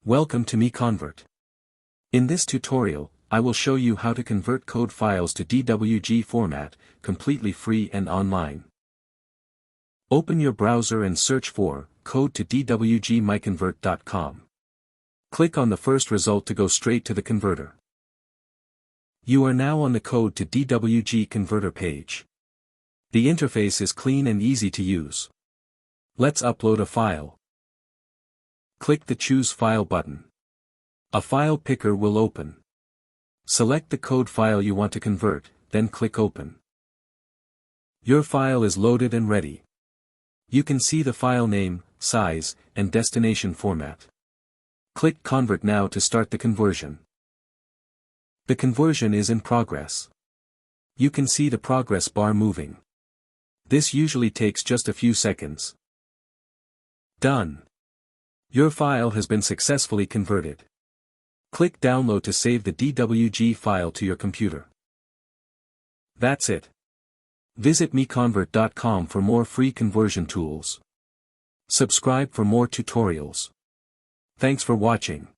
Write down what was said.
Welcome to MiConvert. In this tutorial, I will show you how to convert code files to DWG format, completely free and online. Open your browser and search for code to DWG MiConvert.com. Click on the first result to go straight to the converter. You are now on the code to DWG converter page. The interface is clean and easy to use. Let's upload a file. Click the Choose File button. A file picker will open. Select the code file you want to convert, then click Open. Your file is loaded and ready. You can see the file name, size, and destination format. Click Convert now to start the conversion. The conversion is in progress. You can see the progress bar moving. This usually takes just a few seconds. Done. Your file has been successfully converted. Click Download to save the DWG file to your computer. That's it. Visit MiConvert.com for more free conversion tools. Subscribe for more tutorials. Thanks for watching.